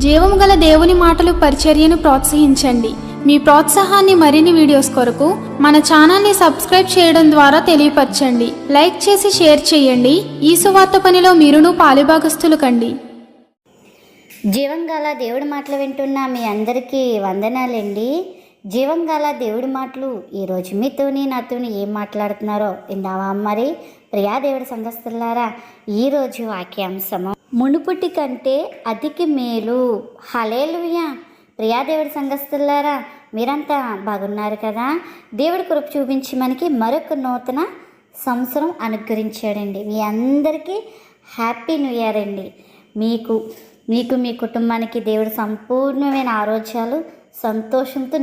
జీవము గల దేవుని మాటలు పరిచర్యను ప్రోత్సహించండి. మీ ప్రోత్సాహాన్ని మరిన్ని వీడియోస్ కొరకు మన ఛానల్ని సబ్స్క్రైబ్ చేయడం ద్వారా తెలియపరచండి. లైక్ చేసి షేర్ చేయండి. ఈ సువార్త పనిలో మీరును పాలుభాగస్తులు కండి. జీవంగల దేవుడి మాటలు వింటున్న మీ అందరికీ వందనాలండి. జీవంగల దేవుడి మాటలు ఈరోజు మీతోని నాతోని ఏం మాట్లాడుతున్నారో విన్నావా? మరి ప్రియా దేవుడి సంఘస్థులారా, ఈరోజు వాక్యాంశము మునుపటి కంటే అధిక మేలు. హల్లెలూయా. ప్రియా దేవుడి సంఘస్థులారా, మీరంతా బాగున్నారు కదా? దేవుడి కృప చూపించి మనకి మరొక నూతన సంవత్సరం అనుగ్రహించాడండి. మీ అందరికీ హ్యాపీ న్యూ ఇయర్ అండి. మీకు మీ కుటుంబానికి దేవుడు సంపూర్ణమైన ఆరోగ్యాలు సంతోషంతో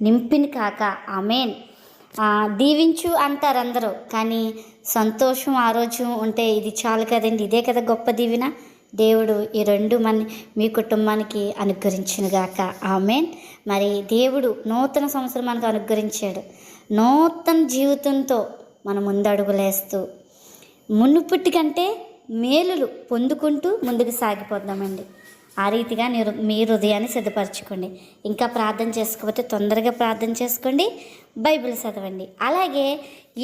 నింపిని కాక ఆమేన్. దీవించు అంటారు అందరూ, కానీ సంతోషం ఆరోగ్యం ఉంటే ఇది చాలు కదండి. ఇదే కదా గొప్ప దీవెన. దేవుడు ఈ రెండు మీ కుటుంబానికి అనుగ్రహించునుగాక ఆమేన్. మరి దేవుడు నూతన సంవత్సరం మనకు అనుగ్రహించాడు. నూతన జీవితంతో మనం ముందడుగులేస్తూ మునుపటి కంటే మేలులు పొందుకుంటూ ముందుకు సాగిపోదామండి. ఆ రీతిగా మీ హృదయాన్ని సిద్ధపరచుకోండి. ఇంకా ప్రార్థన చేసుకోకపోతే తొందరగా ప్రార్థన చేసుకోండి, బైబిల్ చదవండి. అలాగే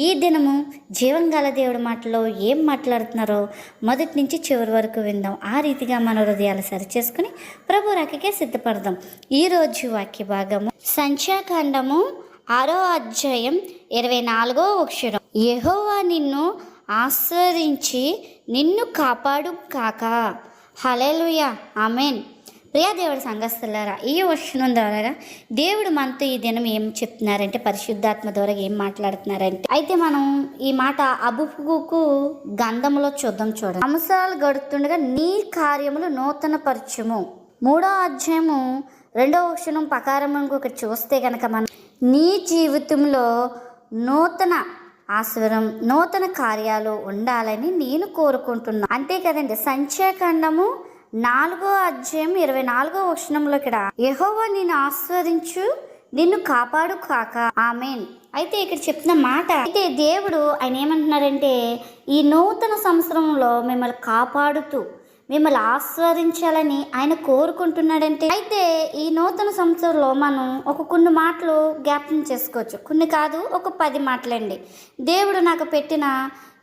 ఈ దినము జీవంగల దేవుడి మాటలో ఏం మాట్లాడుతున్నారో మొదటి నుంచి చివరి వరకు విందాం. ఆ రీతిగా మన హృదయాలు సరిచేసుకుని ప్రభు రాకకే సిద్ధపడదాం. ఈరోజు వాక్య భాగము సంఖ్యాకాండము 6వ అధ్యాయం 24వ వచనం. యెహోవా నిన్ను ఆశ్రయించి నిన్ను కాపాడు కాక. హల్లెలూయా ఆమేన్. ప్రియా దేవుడి సంఘస్థులారా, ఈ వచనం ద్వారా దేవుడు మనతో ఈ దినం ఏం చెప్తున్నారంటే, పరిశుద్ధాత్మ ద్వారా ఏం మాట్లాడుతున్నారంటే, అయితే మనం ఈ మాట హబక్కూకు గ్రంథములో చూడండి. సంవత్సరాలు గడుతుండగా నీ కార్యములు నూతన పరచుము. 3వ అధ్యాయము 2వ వచనం ప్రకారం ఇంకొకటి చూస్తే కనుక మనం నీ జీవితంలో నూతన ఆశ్వరం నూతన కార్యాలు ఉండాలని నేను కోరుకుంటున్నాను. అంతే కదండి. సంఖ్యాకాండము 4వ అధ్యాయం 24వ వచనంలో ఇక్కడ యెహోవా నిన్ను ఆస్వాదించు నిన్ను కాపాడు కాక ఆమేన్. అయితే ఇక్కడ చెప్తున్న మాట, అయితే దేవుడు ఆయన ఏమంటున్నారంటే, ఈ నూతన సంవత్సరంలో మిమ్మల్ని కాపాడుతూ మిమ్మల్ని ఆస్వాదించాలని ఆయన కోరుకుంటున్నాడంటే, అయితే ఈ నూతన సంవత్సరంలో మనం కొన్ని మాటలు జ్ఞాపకం చేసుకోవచ్చు. కొన్ని కాదు, ఒక 10 మాటలండి. దేవుడు నాకు పెట్టిన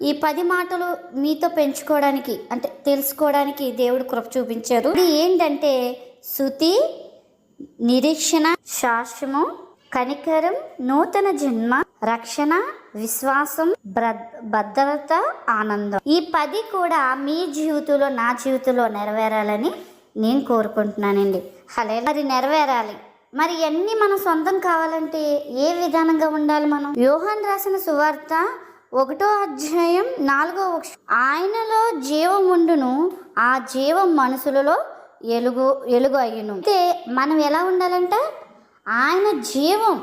ఈ 10 మాటలు మీతో పెంచుకోవడానికి, అంటే తెలుసుకోవడానికి దేవుడు కృప చూపించారు. ఇది ఏంటంటే స్తుతి, నిరీక్షణ, శాశ్వము, కనికరం, నూతన జన్మ, రక్షణ, విశ్వాసం, భద్రత, ఆనందం. ఈ 10 కూడా మీ జీవితంలో నా జీవితంలో నెరవేరాలని నేను కోరుకుంటున్నానండి. హల్లెలూయా. మరి నెరవేరాలి. మరి అన్నీ మనం సొంతం కావాలంటే ఏ విధానంగా ఉండాలి? మనం యోహాను రాసిన సువార్త 1వ అధ్యాయం 4వ వచనం, ఆయనలో జీవం ఉండును, ఆ జీవం మనుషులలో ఎలుగు అయ్యును. అయితే మనం ఎలా ఉండాలంట? ఆయన జీవం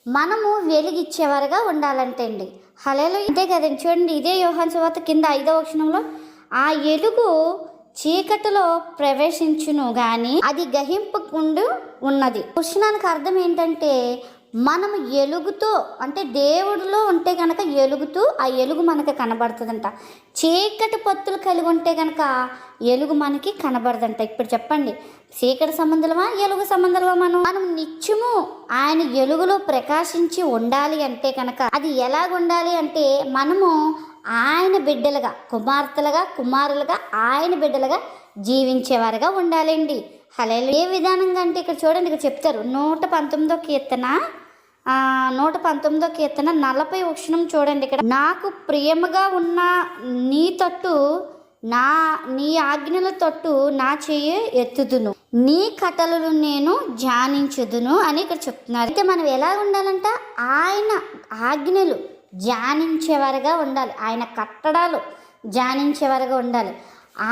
మనము వెలిగిచ్చేవారుగా ఉండాలంటే అండి. హల్లెలూయా. అంతే కదండి. చూడండి, ఇదే యోహాను సువార్త కింద 5వ వచనంలో, ఆ ఎలుగు చీకటిలో ప్రవేశించును గాని అది గహింపకుండా ఉన్నది. వచనానికి అర్థం ఏంటంటే, మనము ఎలుగుతో, అంటే దేవుడిలో ఉంటే కనుక ఎలుగుతూ ఆ ఎలుగు మనకి కనబడుతుందంట. చీకటి పత్తులు కలిగి ఉంటే కనుక ఎలుగు మనకి కనబడదంట. ఇప్పుడు చెప్పండి, చీకటి సంబంధులమా ఎలుగు సంబంధులమా? మనం నిత్యము ఆయన ఎలుగులో ప్రకాశించి ఉండాలి అంటే కనుక అది ఎలాగుండాలి అంటే, మనము ఆయన బిడ్డలుగా, కుమారులుగా ఆయన బిడ్డలుగా జీవించేవారుగా ఉండాలండి. హల్లెలూయా. ఏ విధానంగా అంటే ఇక్కడ చూడండి, ఇక్కడ చెప్తారు 119వ కీర్తన 40వ వచనం చూడండి. ఇక్కడ నాకు ప్రియముగా ఉన్న నీ తట్టు నీ ఆజ్ఞల తట్టు నా చెయ్యి ఎత్తుదును, నీ కట్టలను నేను ధ్యానించుదును అని ఇక్కడ చెప్తున్నారు. అయితే మనం ఎలా ఉండాలంట? ఆయన ఆజ్ఞలు ధ్యానించేవారుగా ఉండాలి, ఆయన కట్టడాలు ధ్యానించేవారుగా ఉండాలి,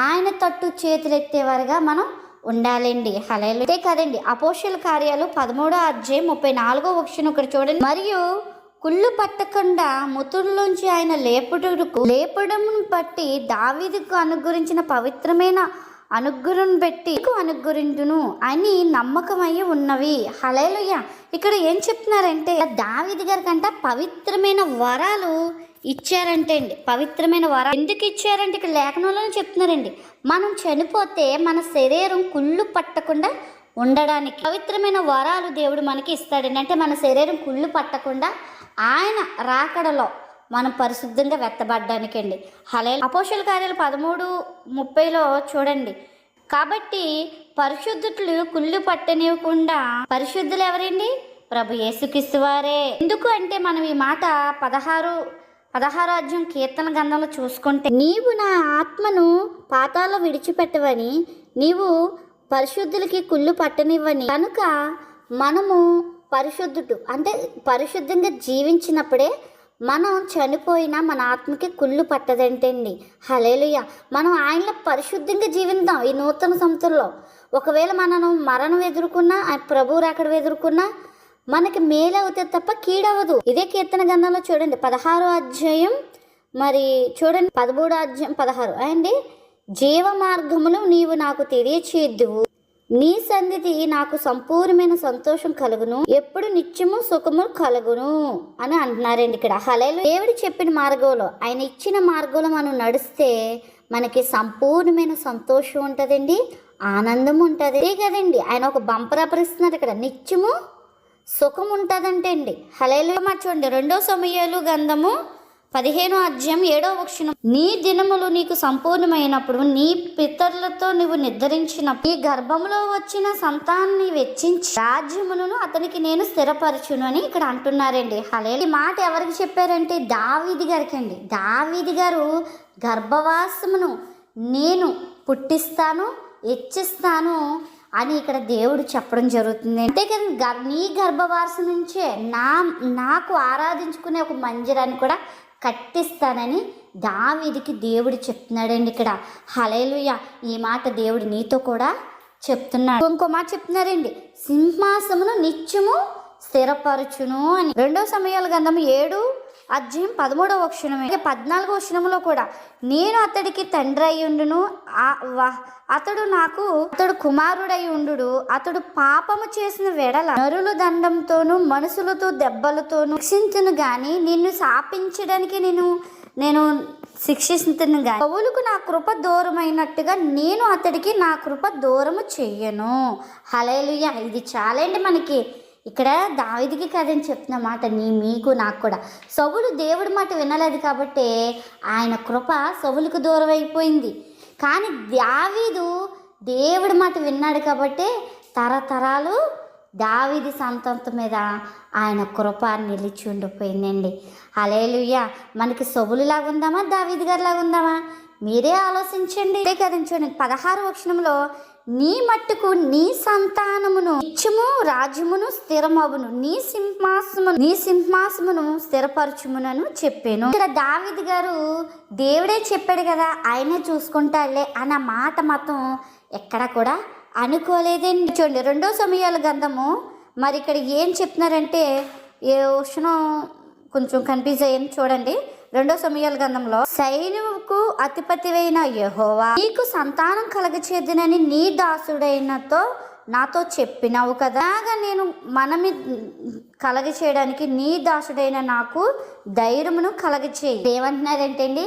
ఆయన తట్టు చేతులు ఎత్తేవారుగా మనం ఉండాలండి. హల్లెలూయా. అంతే కదండి. అపోస్తలుల కార్యాలు 13వ అధ్యాయం 34వ వచనం ఇక్కడ చూడండి. మరియు కుళ్ళు పట్టకుండా మృతుల్లోంచి ఆయన లేపడమును బట్టి దావీదుకు అనుగ్రహించిన పవిత్రమైన అనుగ్రహం పెట్టి అనుగ్రహించును అని నమ్మకమయ్యి ఉన్నవి. హల్లెలూయా. ఇక్కడ ఏం చెప్తున్నారంటే దావీదు గారి కంట పవిత్రమైన వరాలు ఇచ్చారంటే అండి. పవిత్రమైన వరాలు ఎందుకు ఇచ్చారంటే ఇక్కడ లేఖనంలోనే చెప్తున్నారండి. మనం చనిపోతే మన శరీరం కుళ్ళు పట్టకుండా ఉండడానికి పవిత్రమైన వరాలు దేవుడు మనకి ఇస్తాడండి. అంటే మన శరీరం కుళ్ళు పట్టకుండా ఆయన రాకడలో మనం పరిశుద్ధంగా వెత్తబడ్డానికి అండి. హల్లెలూయా. అపోస్తలుల కార్యాలు 13:30 చూడండి. కాబట్టి పరిశుద్ధులు కుళ్ళు పట్టనివ్వకుండా పరిశుద్ధులు ఎవరండి? ప్రభు యేసుక్రీస్తు వారే. ఎందుకు అంటే మనం ఈ మాట 16 అధ్యాయం కీర్తన గ్రంథంలో చూసుకుంటే, నీవు నా ఆత్మను పాతాళంలో విడిచిపెట్టవని, నీవు పరిశుద్ధులకి కుళ్ళు పట్టనివ్వని, కనుక మనము పరిశుద్ధుడు అంటే పరిశుద్ధంగా జీవించినప్పుడే మనం చనిపోయినా మన ఆత్మకి కుళ్ళు పట్టదంటండి. హల్లెలూయా. మనం ఆయనలో పరిశుద్ధంగా జీవిద్దాం ఈ నూతన సంవత్సరంలో. ఒకవేళ మనం మరణం ఎదుర్కొన్నా, ప్రభువు రాకడ ఎదుర్కొన్నా మనకి మేలు అవుతుంది తప్ప కీడవదు. ఇదే కీర్తన గ్రంథంలో చూడండి 16 అధ్యాయం మరి చూడండి 13 అధ్యాయం 16 అండి. జీవ మార్గములు నీవు నాకు తెలియచేద్దువు, నీ సన్నిధి నాకు సంపూర్ణమైన సంతోషం కలుగును, ఎప్పుడు నిత్యము సుఖము కలుగును అని అంటున్నారండి ఇక్కడ. హల్లెలూయా. దేవుడు చెప్పిన మార్గంలో, ఆయన ఇచ్చిన మార్గంలో మనం నడిస్తే మనకి సంపూర్ణమైన సంతోషం ఉంటుందండి, ఆనందం ఉంటుంది. అదే కదండి ఆయన ఒక బంపర్ అపరిస్తున్నారు ఇక్కడ, నిత్యము సుఖం ఉంటుందంటే అండి. హల్లెలూయా. చూడండి 2 సమూయేలు గ్రంథము 15 అధ్యాయం 7 నీ దినములు నీకు సంపూర్ణమైనప్పుడు నీ పితరులతో నువ్వు నిర్ధరించినప్పుడు నీ గర్భంలో వచ్చిన సంతానాన్ని వెచ్చించి రాజ్యములను అతనికి నేను స్థిరపరచును అని ఇక్కడ అంటున్నారండి. హల్లెలూయా. ఈ మాట ఎవరికి చెప్పారంటే దావీదు గారికి అండి. దావీదు గారు గర్భవాసమును నేను పుట్టిస్తాను, హెచ్చిస్తాను అని ఇక్కడ దేవుడు చెప్పడం జరుగుతుంది. అంతే కదా, నీ గర్భవాసం నుంచే నాకు ఆరాధించుకునే ఒక మందిరాన్ని కూడా కట్టిస్తానని దావీదుకి దేవుడు చెప్తున్నాడండి ఇక్కడ. హల్లెలూయా. ఈ మాట దేవుడు నీతో కూడా చెప్తున్నాడు. ఇంకో మాట చెప్తున్నారండి, సింహాసమును నిత్యము స్థిరపరచును అని. 2 సమూయేలు గ్రంథము 7 అధ్యాయం 13 14 కూడా, నేను అతడికి తండ్రి అయి ఉండును, అతడు కుమారుడై ఉండు, అతడు పాపము చేసిన వెడల నరుల దండంతోను మనుషులతో దెబ్బలతోను శిక్షించును గాని నిన్ను శాపించడానికి నేను శిక్షిస్తును గాని పౌలుకు నా కృప దూరమైనట్టుగా నేను అతడికి నా కృప దూరము చెయ్యను. హల్లెలూయా. ఇది చాలండి మనకి. ఇక్కడ దావీదుకి కదని చెప్తున్న మాట మీకు నాకు కూడా. సౌలు దేవుడి మాట వినలేదు కాబట్టి ఆయన కృప సౌలుకు దూరం అయిపోయింది. కానీ దావీదు దేవుడి మాట విన్నాడు కాబట్టి తరతరాలు దావీదు సంతానం మీద ఆయన కృప నిలిచి ఉండిపోయిందండి. హల్లెలూయా. మనకి సౌలులాగా ఉందామా, దావీదు గారిలాగా ఉందామా? మీరే ఆలోచించండి. ఇదే కదండి చూడండి 16 నీ మట్టుకు నీ సంతానమును నిత్యము రాజ్యమును స్థిరమవును, నీ సింహాసమును స్థిరపరచుమునను చెప్పాను. ఇక్కడ దావీదు గారు దేవుడే చెప్పాడు కదా, ఆయనే చూసుకుంటాడులే అన్న మాట మాత్రం ఎక్కడ కూడా అనుకోలేదండి. చూడండి 2 సమూయేలు గ్రంథము మరి ఇక్కడ ఏం చెప్తున్నారంటే ఏ వచనం కొంచెం కన్ఫ్యూజ్ అయ్యింది. చూడండి 2 సమూయేలు గ్రంథంలో, సైన్యముకు అధిపతివైన యెహోవా నీకు సంతానం కలగచేదునని నీ నాతో చెప్పినావు కదా, నేను మనమి కలగచేయడానికి నీ దాసుడైన నాకు ధైర్యమును కలగచేయి. ఏమంటున్నారంటే అండి,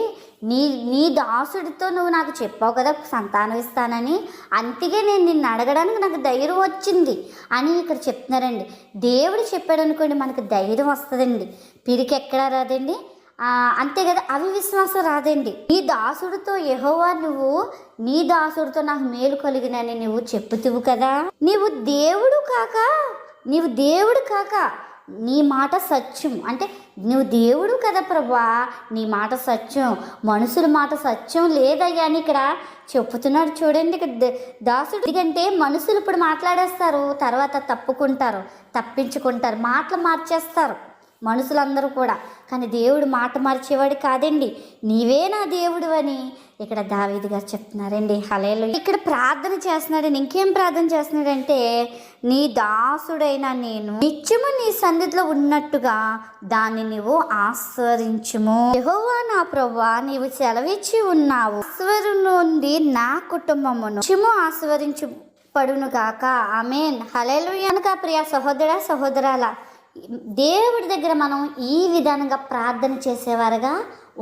నీ దాసుడితో నువ్వు నాకు చెప్పావు కదా సంతానం ఇస్తానని, అంతగా నేను నిన్ను అడగడానికి నాకు ధైర్యం వచ్చింది అని ఇక్కడ చెప్తున్నారండి. దేవుడు చెప్పాడు అనుకోండి మనకు ధైర్యం వస్తుందండి, పిరికి ఎక్కడా రాదండి. అంతే కదా, అవిశ్వాసం రాదండి. నీ దాసుడితో యెహోవా నువ్వు నీ దాసుడితో నాకు మేలు కలిగినని నువ్వు చెప్పుతువు కదా, నీవు దేవుడు కాక నీ మాట సత్యం అంటే నువ్వు దేవుడు కదా ప్రభా, నీ మాట సత్యం, మనుషుల మాట సత్యం లేదయ్యా అని ఇక్కడ చెప్పుతున్నాడు. చూడండి ఇక్కడ దాసుడు, ఎందుకంటే మనుషులు ఇప్పుడు మాట్లాడేస్తారు, తర్వాత తప్పించుకుంటారు, మాటలు మార్చేస్తారు. మనుషులందరూ కూడా. కానీ దేవుడు మాట మార్చేవాడు కాదండి. నీవే నా దేవుడు అని ఇక్కడ దావీదు గారు చెప్తున్నారండి. హల్లెలూయా. ఇక్కడ ప్రార్థన చేస్తున్నాడండి. ఇంకేం ప్రార్థన చేస్తున్నాడంటే, నీ దాసుడైన నేను నిత్యము నీ సన్నిధిలో ఉన్నట్టుగా దాన్ని నీవు ఆస్వాదించుము. యెహోవా నా ప్రభువా, నీవు సెలవిచ్చి ఉన్నావు, ఆశ్వరు నుండి నా కుటుంబమును నిత్యము ఆస్వాదించు పడును గాక. ఆమేన్. హల్లెలూయా. కనుక ప్రియ సహోదరా సహోదరాల, దేవుడి దగ్గర మనం ఈ విధానంగా ప్రార్థన చేసేవారుగా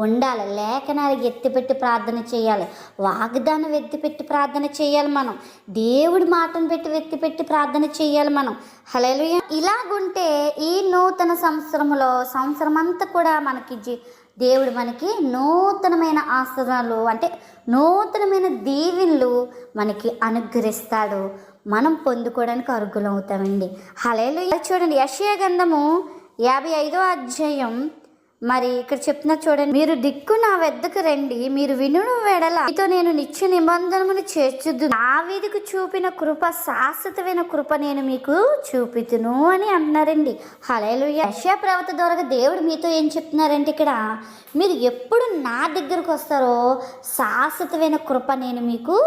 ఉండాలి. లేఖనాలు ఎత్తిపెట్టి ప్రార్థన చేయాలి. వాగ్దానం ఎత్తిపెట్టి ప్రార్థన చేయాలి. మనం దేవుడి మాటను ఎత్తిపెట్టి ప్రార్థన చేయాలి మనం. హల్లెలూయా. ఇలాగుంటే ఈ నూతన సంవత్సరం అంతా కూడా మనకి దేవుడు మనకి నూతనమైన ఆశీర్వాదాలు అంటే నూతనమైన దీవెనలు మనకి అనుగ్రహిస్తాడు. మనం పొందుకోవడానికి అర్హులం అవుతామండి. హల్లెలూయా. చూడండి, యెషయా గ్రంథము 55వ అధ్యాయం మరి ఇక్కడ చెప్తున్నా చూడండి, మీరు దిక్కు నా వద్దకు రండి, మీరు వినును వెడల మీతో నేను నిత్య నిబంధనమును చేర్చుదు, దావీదుకు చూపిన కృప శాశ్వతమైన కృప నేను మీకు చూపితును అని అంటున్నారండి. హల్లెలూయా. యెషయా ప్రవక్త ద్వారా దేవుడు మీతో ఏం చెప్తున్నారంటే, ఇక్కడ మీరు ఎప్పుడు నా దగ్గరకు వస్తారో శాశ్వతమైన కృప నేను మీకు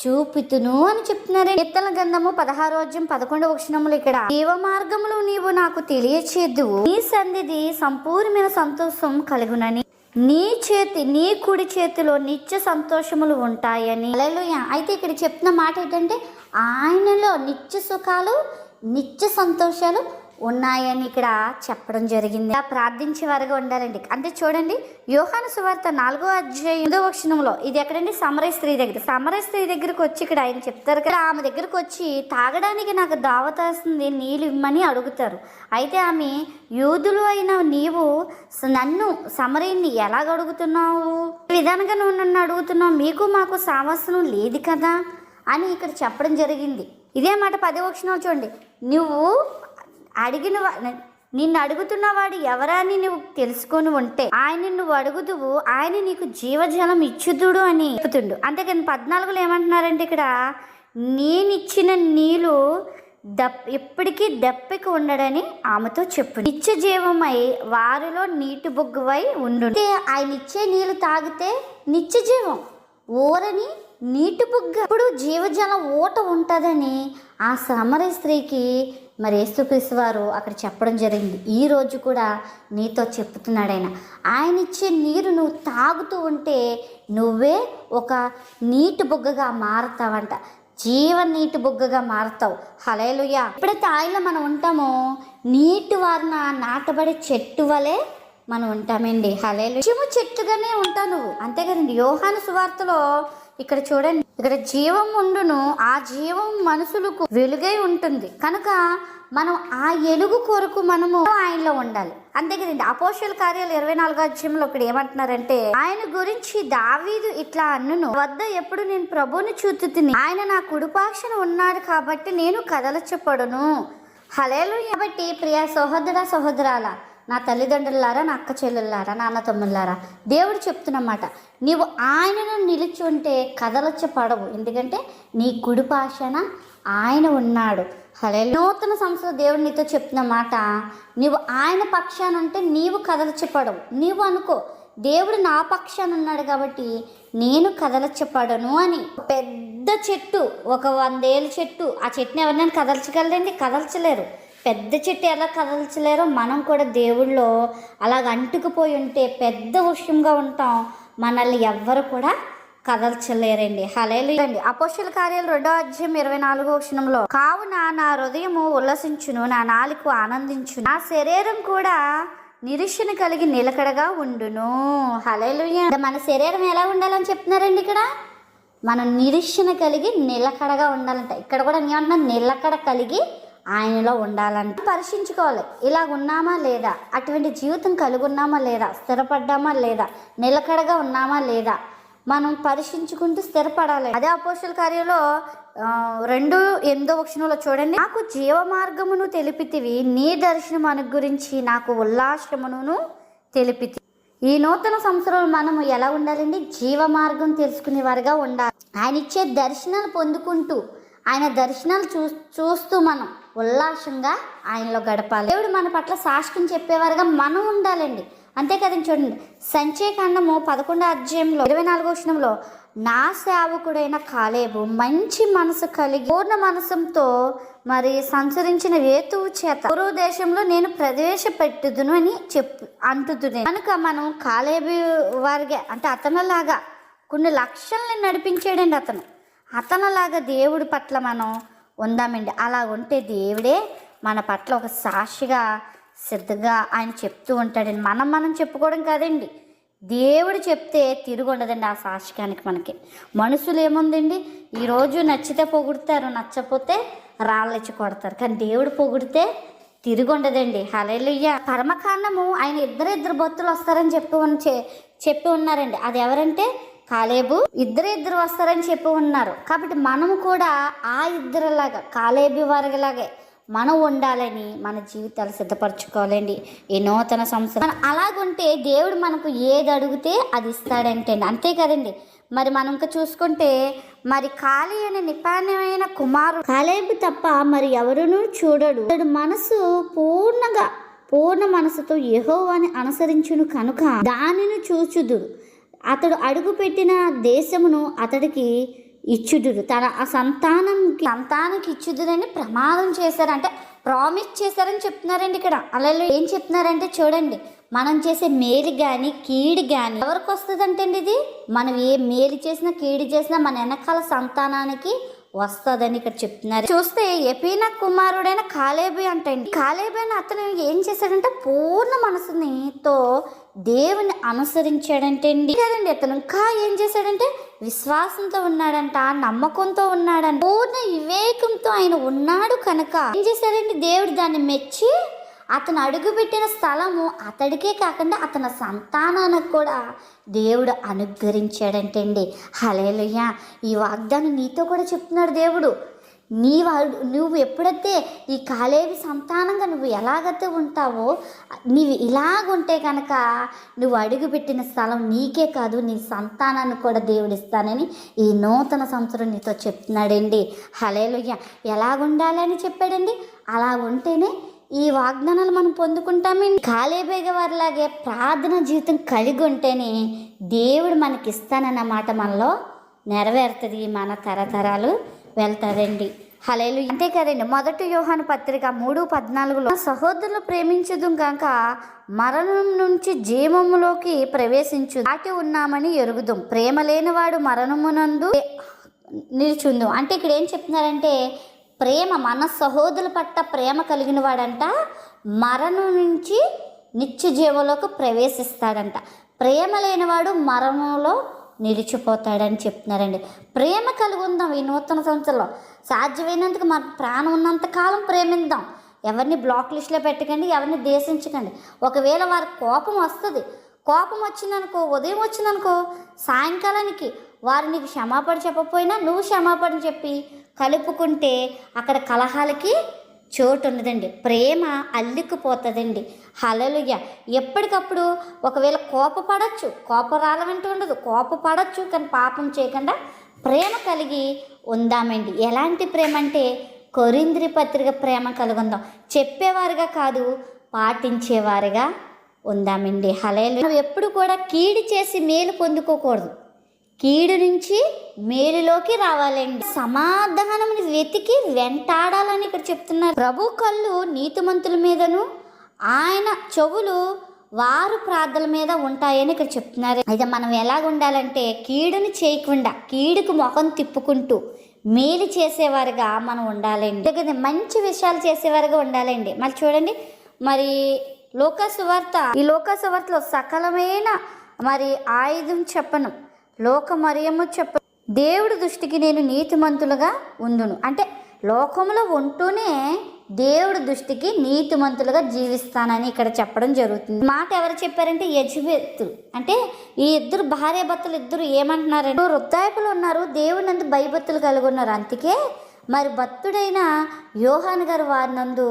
చూపితును అని చెప్తున్నారు. కీర్తన గ్రంథము 16వ అధ్యాయం 11వ వచనములు ఇక్కడ, జీవ మార్గములు నీవు నాకు తెలియచేద్దువు, నీ సన్నిధి సంపూర్ణమైన సంతోషం కలుగునని, నీ కుడి చేతిలో నిత్య సంతోషములు ఉంటాయని. హల్లెలూయా. అయితే ఇక్కడ చెప్తున్న మాట ఏంటంటే, ఆయనలో నిత్య సుఖాలు నిత్య సంతోషాలు ఉన్నాయని ఇక్కడ చెప్పడం జరిగింది. ప్రార్థించే వారుగా ఉండాలండి. అంటే చూడండి, యోహాను సువార్త 4వ అధ్యాయం 8వ వచనంలో, ఇది ఎక్కడండి, సమరయ స్త్రీ దగ్గరకు వచ్చి ఇక్కడ ఆయన చెప్తారు కదా, ఆమె దగ్గరకు వచ్చి తాగడానికి నాకు దావతాస్తుంది, నీళ్ళు ఇమ్మని అడుగుతారు. అయితే ఆమె, యూదులు అయిన నీవు నన్ను సమరయుని ఎలాగ అడుగుతున్నావు, ఈ విధానంగా నువ్వు నన్ను అడుగుతున్నావు, మీకు మాకు సావాసనం లేదు కదా అని ఇక్కడ చెప్పడం జరిగింది. ఇదే మాట 10వ వచనం చూడండి, నువ్వు నిన్ను అడుగుతున్నవాడు ఎవరని నువ్వు తెలుసుకొని ఉంటే ఆయన నువ్వు అడుగుదువు, ఆయన నీకు జీవజలం ఇచ్చుదుడు అని చెప్తుండు. అంతేకాని 14లో ఏమంటున్నారంటే, ఇక్కడ నేనిచ్చిన నీళ్ళు ఎప్పటికీ దప్పిక ఉండడని ఆమెతో చెప్పు, నిత్య జీవమై వారిలో నీటి బొగ్గువై ఉండు. ఆయన ఇచ్చే నీళ్ళు తాగితే నిత్య జీవం, ఊరని నీటి బొగ్గ ఇప్పుడు జీవజలం ఊట ఉంటుందని ఆ సమరయ స్త్రీకి మరి యేసుక్రీస్తు వారు అక్కడ చెప్పడం జరిగింది. ఈరోజు కూడా నీతో చెప్తున్నాడు ఆయన ఇచ్చే నీరు నువ్వు తాగుతూ ఉంటే నువ్వే ఒక నీటి బొగ్గగా మారుతావంట, నీటి బొగ్గగా మారుతావు. హల్లెలూయా. ఎప్పుడైతే ఆయనలో మనం ఉంటామో నీటి వారిన నాటబడే చెట్టు వలె మనం ఉంటామండి. హల్లెలూయా. చెట్టుగానే ఉంటావు నువ్వు, అంతే కదండి. యోహాను సువార్తలో ఇక్కడ చూడండి, ఇక్కడ జీవం ఉండును, ఆ జీవం మనుషులకు వెలుగై ఉంటుంది కనుక మనం ఆ ఎలుగు కొరకు మనము ఆయనలో ఉండాలి, అంతే కదండి. అపోస్తలుల కార్యాలు 24వ అధ్యాయంలో ఇక్కడ ఏమంటున్నారంటే, ఆయన గురించి దావీదు ఇట్లా అన్నును, వద్ద ఎప్పుడు నేను ప్రభువుని చూతుతిని, ఆయన నా కుడిపాక్షన ఉన్నాడు కాబట్టి నేను కదలచపడును. హల్లెలూయా. కాబట్టి ప్రియ సహోదరాల, నా తల్లిదండ్రులారా, నా అక్క చెల్లెళ్ళారా, నాన్న తమ్ముళ్ళారా, దేవుడు చెప్తున్నమాట, నీవు ఆయనను నిలిచి ఉంటే కదలచ్చపడవు, ఎందుకంటే నీ కుడిపాషన ఆయన ఉన్నాడు. హల్లెలూయా. నూతన సంవత్సరం దేవుడు నీతో చెప్తున్న మాట, నీవు ఆయన పక్షాన ఉంటే నీవు కదలచ్చపడవు. నీవు అనుకో, దేవుడు నా పక్షాన ఉన్నాడు కాబట్టి నేను కదలచ్చపడను అని. పెద్ద చెట్టు, ఒక 100 ఏళ్ళ చెట్టు, ఆ చెట్టుని ఎవరినైనా కదల్చగలరండి? కదల్చలేరు. పెద్ద చెట్టు ఎలా కదల్చలేరో మనం కూడా దేవుళ్ళో అలాగ అంటుకుపోయి ఉంటే పెద్ద వృక్షంగా ఉంటాం, మనల్ని ఎవ్వరు కూడా కదల్చలేరండి. హల్లెలూయా. అపోస్తలుల కార్యాలు 2వ అధ్యాయం 24వ వచనంలో, కావున నా హృదయము ఉల్లసించును, నా నాలుక ఆనందించును, నా శరీరం కూడా నిరీక్షణ కలిగి నిలకడగా ఉండును. హల్లెలూయా. మన శరీరం ఎలా ఉండాలని చెప్తున్నారండి ఇక్కడ, మనం నిరీక్షణ కలిగి నిలకడగా ఉండాలంట. ఇక్కడ కూడా ఏమన్నా నిలకడ కలిగి ఆయనలో ఉండాలంటే పరీక్షించుకోవాలి, ఇలాగ ఉన్నామా లేదా, అటువంటి జీవితం కలిగి ఉన్నామా లేదా, స్థిరపడ్డామా లేదా, నిలకడగా ఉన్నామా లేదా, మనం పరీక్షించుకుంటూ స్థిరపడాలి. అదే అపోస్తలుల కార్యంలో 2:8వ వచనంలో చూడండి, నాకు జీవ మార్గమును తెలిపితివి, నీ దర్శనం అనుగురించి నాకు ఉల్లాసమును తెలిపితి. ఈ నూతన సంవత్సరంలో మనము ఎలా ఉండాలండి? జీవ మార్గం తెలుసుకునే వారిగా ఉండాలి. ఆయన ఇచ్చే దర్శనాలు పొందుకుంటూ, ఆయన దర్శనాలు చూస్తూ మనం ఉల్లాసంగా ఆయనలో గడపాలి. దేవుడు మన పట్ల సాక్ష్యం చెప్పేవారుగా మనం ఉండాలండి. అంతే కదండి. చూడండి, సంఖ్యాకాండము 11వ అధ్యాయంలో 24వ వచనంలో, నా సేవకుడైన కాలేబు మంచి మనసు కలిగి పూర్ణ మనసుతో మరి సంచరించిన హేతువు చేత పూర్వ దేశంలో నేను ప్రవేశపెట్టుదును అని అంటుదునే. కనుక మనం కాలేబు వారిగా అంటే అతనిలాగా కొన్ని లక్షల్ని నడిపించాడండి. అతనిలాగా దేవుడి పట్ల మనం ఉందామండి. అలా ఉంటే దేవుడే మన పట్ల ఒక సాక్షిగా శ్రద్ధగా ఆయన చెప్తూ ఉంటాడండి. మనం చెప్పుకోవడం కాదండి, దేవుడు చెప్తే తిరిగి ఉండదండి ఆ సాక్ష్యానికి. మనకి మనుషులు ఏముందండి, ఈరోజు నచ్చితే పొగుడుతారు, నచ్చపోతే రాళ్ళెచ్చి కొడతారు. కానీ దేవుడు పొగిడితే తిరిగి ఉండదండి. హల్లెలూయా. పరమకాండము ఆయన ఇద్దరు భక్తులు వస్తారని చెప్పి ఉన్నారండి. అది ఎవరంటే కాలేబు. ఇద్దరు వస్తారని చెప్పి ఉన్నారు. కాబట్టి మనము కూడా ఆ ఇద్దరులాగా కాలేబు వారిలాగే మనం ఉండాలని మన జీవితాలు సిద్ధపరచుకోవాలండి ఈ నూతన సంవత్సరం. మనం అలాగుంటే దేవుడు మనకు ఏది అడిగితే అది ఇస్తాడంటే అంతే కదండి. మరి మనం ఇంకా చూసుకుంటే మరి కాలి అనే నిపాణమైన కుమారుడు కాలేబు తప్ప మరి ఎవరునూ చూడడు. అతడు మనసు పూర్ణ మనసుతో యెహోవాని అనుసరించును కనుక దానిని చూచుదు. అతడు అడుగుపెట్టిన దేశమును అతడికి ఇచ్చుదురు. తన ఆ సంతానానికి ఇచ్చుదురని ప్రమాదం చేశారంటే ప్రామిస్ చేశారని చెప్తున్నారండి ఇక్కడ. అలా ఏం చెప్తున్నారంటే చూడండి, మనం చేసే మేలు కానీ కీడు కానీ ఎవరికి వస్తుందంటే ఇది, మనం ఏ మేలు చేసినా కీడు చేసినా మన వెనకాల సంతానానికి వస్తుందని ఇక్కడ చెప్తున్నారు. చూస్తే ఎపీనా కుమారుడైన కాలేబు అంటండి. కాలేబు అని అతను ఏం చేశాడంటే పూర్ణ మనసుతో దేవుని అనుసరించాడంటే కదండి. అతను ఇంకా ఏం చేశాడంటే విశ్వాసంతో ఉన్నాడంట, నమ్మకంతో ఉన్నాడంట, పూర్ణ వివేకంతో ఆయన ఉన్నాడు. కనుక ఏం చేశాడంటే దేవుడు దాన్ని మెచ్చి అతను అడుగుపెట్టిన స్థలము అతడికే కాకుండా అతని సంతానానికి కూడా దేవుడు అనుగ్రహించాడంటే అండి. హల్లెలూయా. ఈ వాగ్దానం నీతో కూడా చెప్తున్నాడు దేవుడు. నువ్వు ఎప్పుడైతే ఈ కాలేబు సంతానంగా నువ్వు ఎలాగైతే ఉంటావో, నీవు ఇలాగుంటే కనుక నువ్వు అడుగుపెట్టిన స్థలం నీకే కాదు నీ సంతానాన్ని కూడా దేవుడు ఇస్తానని ఈ నూతన సంవత్సరం నీతో చెప్తున్నాడండి. హల్లెలూయా. ఎలాగుండాలని చెప్పాడండి. అలా ఉంటేనే ఈ వాగ్దానాలు మనం పొందుకుంటామండి. కాలేబు వారిలాగే ప్రార్థన జీవితం కలిగి ఉంటేనే దేవుడు మనకి ఇస్తానన్నమాట మనలో నెరవేరుతుంది, మన తరతరాలు వెళ్తారండి. హల్లెలూయా. అంతే కదండి. 1 యోహాను పత్రిక 3:14లో సహోదరులు ప్రేమించదు కాక మరణం నుంచి జీవములోకి ప్రవేశించు దాటి ఉన్నామని ఎరుగుదాం. ప్రేమ లేనివాడు మరణమునందు నిలుచుందు. అంటే ఇక్కడ ఏం చెప్తున్నారంటే ప్రేమ, మన సహోదరుల పట్ల ప్రేమ కలిగిన వాడంట మరణం నుంచి నిత్య జీవంలోకి ప్రవేశిస్తాడంట. ప్రేమ లేనివాడు మరణంలో నిలిచిపోతాడని చెప్తున్నారండి. ప్రేమ కలిగి ఉందాం ఈ నూతన సంవత్సరంలో. సాధ్యమైనందుకు మన ప్రాణం ఉన్నంతకాలం ప్రేమిద్దాం. ఎవరిని బ్లాక్ లిస్ట్లో పెట్టకండి, ఎవరిని దేశించకండి. ఒకవేళ వారి కోపం వస్తుంది, కోపం వచ్చిందనుకో, ఉదయం వచ్చిందనుకో, సాయంకాలానికి వారు నీకు క్షమాపణ చెప్పకపోయినా నువ్వు క్షమాపణ చెప్పి కలుపుకుంటే అక్కడ కలహాలకి చోటు ఉండదండి. ప్రేమ అల్లుకుపోతుందండి. హల్లెలూయా. ఎప్పటికప్పుడు ఒకవేళ కోపపడచ్చు, కోపరాలం అంటూ ఉండదు, కోపపడచ్చు కానీ పాపం చేయకుండా ప్రేమ కలిగి ఉందామండి. ఎలాంటి ప్రేమ అంటే కొరింథీ పత్రిక ప్రేమ కలిగి ఉందాం. చెప్పేవారుగా కాదు, పాటించేవారుగా ఉందామండి. హల్లెలూయా. నువ్వు ఎప్పుడు కూడా కీడు చేసి మేలు పొందుకోకూడదు, కీడు నుంచి మేలులోకి రావాలండి. సమాధానం వెతికి వెంటాడాలని ఇక్కడ చెప్తున్నారు. ప్రభు కళ్ళు నీతిమంతుల మీదను ఆయన చెవులు వారు ప్రార్థనల మీద ఉంటాయని ఇక్కడ చెప్తున్నారు. అయితే మనం ఎలాగ ఉండాలంటే కీడుని చేయకుండా, కీడుకు ముఖం తిప్పుకుంటూ మేలు చేసేవారుగా మనం ఉండాలండి. మంచి విషయాలు చేసేవారుగా ఉండాలండి. మళ్ళీ చూడండి, మరి లోకా సువార్త, ఈ లోకా సువార్తలో సకలమైన మరి ఆయుధం చెప్పను, లోకమర్యము చెప్ప దేవుడి దృష్టికి నేను నీతిమంతులుగా ఉందును. అంటే లోకంలో ఉంటూనే దేవుడి దృష్టికి నీతిమంతులుగా జీవిస్తానని ఇక్కడ చెప్పడం జరుగుతుంది. మాట ఎవరు చెప్పారంటే యెజబెలు. అంటే ఈ ఇద్దరు భార్య భర్తలు ఇద్దరు ఏమంటున్నారంటే వృద్ధాప్యులు ఉన్నారు, దేవుడి నందు భయభక్తులు కలిగి ఉన్నారు. అందుకే మరి భక్తుడైన యోహాను గారు వారి నందు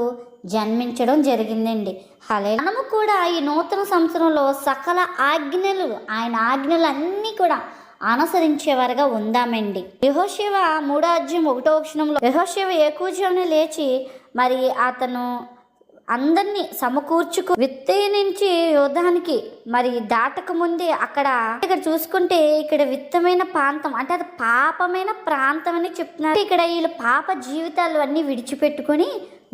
జన్మించడం జరిగిందండి. హల్లెలూయా. మనము కూడా ఈ నూతన సంవత్సరంలో సకల ఆజ్ఞలు, ఆయన ఆజ్ఞలు అన్నీ కూడా అనుసరించేవారుగా ఉందామండి. యెహోషువ 3:1 యెహోషువ ఏకూజామున లేచి మరి అతను అందరినీ సమకూర్చుకు విత్తే నుంచి యోధానికి మరి దాటక ముందే ఇక్కడ చూసుకుంటే ఇక్కడ విత్తమైన ప్రాంతం అంటే అది పాపమైన ప్రాంతం అని చెప్తున్నారు. ఇక్కడ వీళ్ళు పాప జీవితాలు అన్నీ విడిచిపెట్టుకుని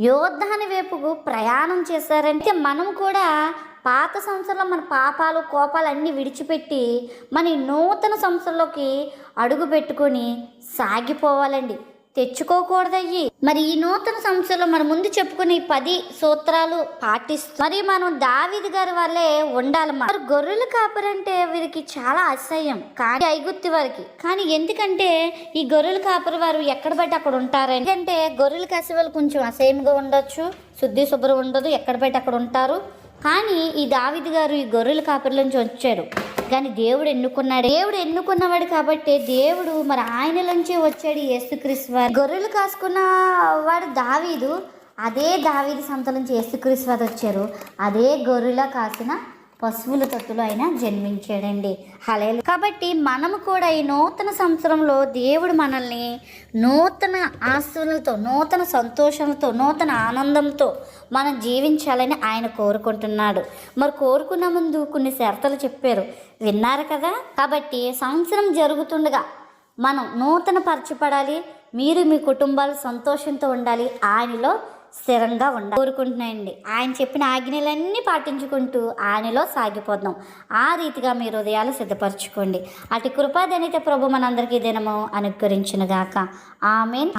యోధాని వైపుకు ప్రయాణం చేశారంటే మనం కూడా పాత సంవత్సరంలో మన పాపాలు కోపాలు అన్నీ విడిచిపెట్టి మన ఈ నూతన సంవత్సరంలోకి అడుగు పెట్టుకొని సాగిపోవాలండి, తెచ్చుకోకూడదయ్యి. మరి ఈ నూతన సంవత్సరంలో మన ముందు చెప్పుకుని 10 సూత్రాలు పాటిస్తూ మరి మనం దావీదు గారి వల్లే ఉండాలి. మరి గొర్రెల కాపరంటే వీరికి చాలా అసహ్యం కానీ ఐగుప్తు వారికి. కానీ ఎందుకంటే ఈ గొర్రెల కాపరి వారు ఎక్కడ బట్టి అక్కడ ఉంటారు. ఎందుకంటే గొర్రెలు కాసే వాళ్ళు కొంచెం అసహ్యంగా ఉండొచ్చు, శుద్ధి శుభ్రం ఉండదు, ఎక్కడ బట్టి అక్కడ ఉంటారు. కానీ ఈ దావీదు గారు ఈ గొర్రెల కాపరి నుంచి వచ్చాడు. కానీ దేవుడు ఎన్నుకున్నవాడు కాబట్టి దేవుడు మరి ఆయన నుంచే వచ్చాడు యేసుక్రీస్తు వారు. గొర్రెలు కాసుకున్న వాడు దావీదు, అదే దావీదు సంత నుంచి యేసుక్రీస్తు వారు వచ్చారు. అదే గొర్రెల కాసిన పశువుల తొట్టులో ఆయన జన్మించాడండి. హల్లెలూయా. కాబట్టి మనము కూడా ఈ నూతన సంవత్సరంలో దేవుడు మనల్ని నూతన ఆస్తులతో, నూతన సంతోషంతో, నూతన ఆనందంతో మనం జీవించాలని ఆయన కోరుకుంటున్నాడు. మరి కోరుకున్న ముందు కొన్ని షరతులు చెప్పారు, విన్నారు కదా. కాబట్టి సంవత్సరం జరుగుతుండగా మనం నూతన పరచబడాలి, మీరు మీ కుటుంబాలు సంతోషంతో ఉండాలి, ఆయనలో స్థిరంగా ఉండాలి కోరుకుంటున్నాయండి. ఆయన చెప్పిన ఆజ్ఞలన్నీ పాటించుకుంటూ ఆయనలో సాగిపోదాం. ఆ రీతిగా మీ హృదయాలు సిద్ధపరచుకోండి. అటు కృపాదనిత ప్రభు మనందరికీ దినము అనుగ్రహించునుగాక. ఆమేన్.